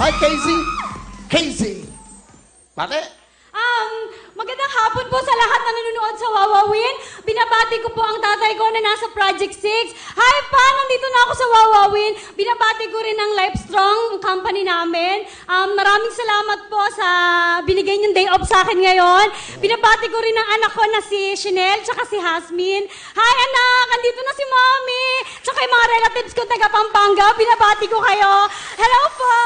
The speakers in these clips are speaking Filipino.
Hi, Casey. Casey. Bakit? Magandang hapon po sa lahat na nanonood sa Wawawin. Binabati ko po ang tatay ko na nasa Project 6. Hi pa, nandito na ako sa Wawawin. Binabati ko rin ang Livestrong, ang company namin. Maraming salamat po sa binigay niyong day off sa akin ngayon. Binabati ko rin ang anak ko na si Chanel, tsaka si Hasmin. Hi anak, andito na si Mommy. Tsaka yung mga relatives ko taga Pampanga. Binabati ko kayo. Hello po.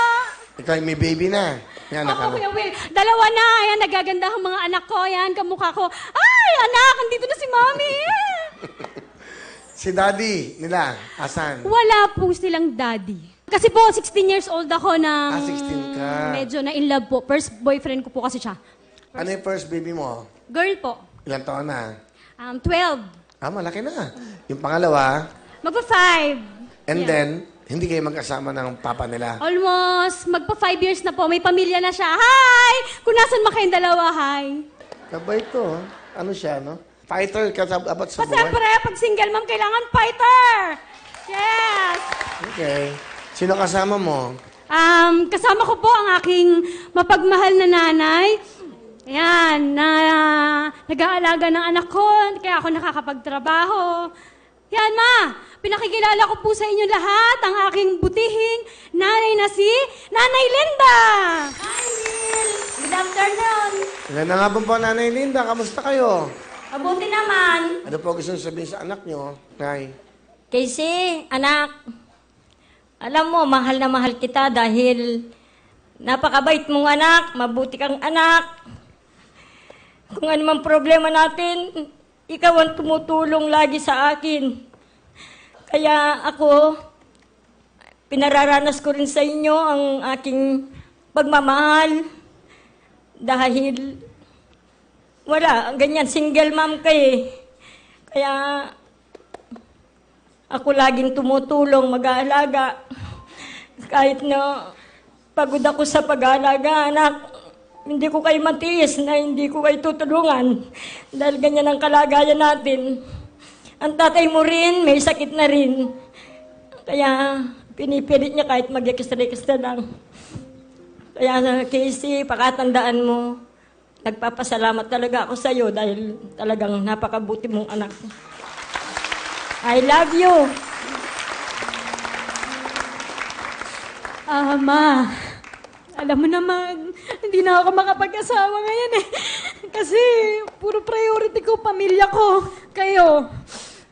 Ikaw may baby na. Yan, Oo, Kuya Will. Dalawa na. Ayan, nagaganda ang mga anak ko. Ayan, kamukha ko. Ay, anak, andito na si Mommy. Si daddy nila, asan? Wala po silang daddy. Kasi po, 16 years old ako nang 16 ka. medyo na in love po. First boyfriend ko po kasi siya. Ano yung first baby mo? Girl po. Ilang taon na? 12. Malaki na. Yung pangalawa, Magpa-5. and Yeah. then, hindi kayo magkasama ng papa nila. Almost. Magpa-5 years na po. May pamilya na siya. Hi! Kung nasan ma kayong dalawa, hi. Kabay to. Ano siya, no? Fighter ka about sa buhay. Siyempre, pag single mom, kailangan fighter. Yes. Okay. Sino kasama mo? Kasama ko po ang aking mapagmahal na nanay. Ayan, na nag-aalaga ng anak ko, kaya ako nakakapagtrabaho. Yan, Ma! Pinakikilala ko po sa inyo lahat ang aking butihing nanay na si Nanay Linda! Hi, Lil! Good afternoon! Ganda nga po, Nanay Linda. Kamusta kayo? Mabuti naman! Ano po gusto sabihin sa anak nyo? Nay. Casey, anak, alam mo, mahal na mahal kita dahil napakabait mong anak, mabuti kang anak. Kung ano mang problema natin, ikaw ang tumutulong lagi sa akin. Kaya ako, pinararanas ko rin sa inyo ang aking pagmamahal dahil wala, ganyan, single mom ka eh. Kaya ako laging tumutulong, mag-aalaga. Kahit na pagod ako sa pag-aalaga, anak, hindi ko kayo matiis na hindi ko kayo tutulungan. Dahil ganyan ang kalagayan natin. Ang tatay mo rin, may sakit na rin. Kaya pinipilit niya kahit mag-extra-extra lang. Kaya Casey, pakatandaan mo, nagpapasalamat talaga ako sa iyo dahil talagang napakabuti mong anak. I love you. Ma, alam mo naman, hindi na ako makapag-asawa ngayon eh. Kasi puro priority ko, pamilya ko, kayo.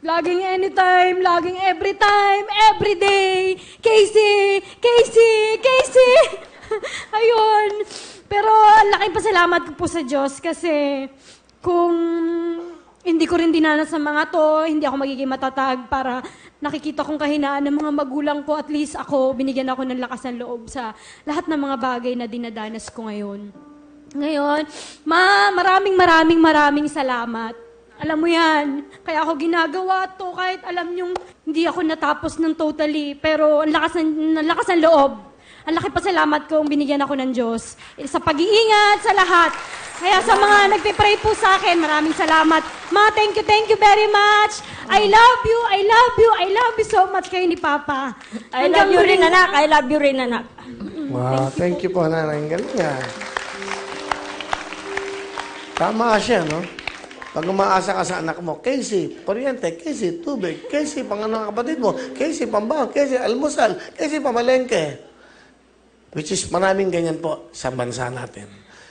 Laging anytime, laging every time, every day. Casey! Casey! Casey! Ayun. Pero ang laking pasalamat ko po sa Diyos kasi kung hindi ko rin dinanas sa mga to, hindi ako magiging matatag para nakikita kong kahinaan ng mga magulang ko. At least ako, binigyan ako ng lakas ng loob sa lahat ng mga bagay na dinadanas ko ngayon. Ngayon, Ma, maraming salamat. Alam mo yan, kaya ako ginagawa to kahit alam nyong hindi ako natapos ng totally. Pero ang lakas ng loob. Ang laki pasalamat kong binigyan ako ng Diyos. Sa pag-iingat, sa lahat. Kaya sa mga nagpipray po sa akin, maraming salamat. Ma, thank you very much. I love you so much kayo ni Papa. I love you rin, anak. I love you rin, anak. Wow, thank you po, Nanay. Ang galing nga. Tama siya, no? Pag umaasa ka sa anak mo, Casey, kuryente, Casey, tubig, Casey, panganang kapatid mo, Casey, pambang, Casey, almusal, Casey, pamalengke. Which is maraming ganyan po sa bansa natin.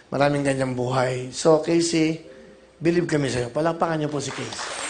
Maraming ganyang buhay. So, Casey, believe kami sa'yo. Palakpakan niyo po si Casey.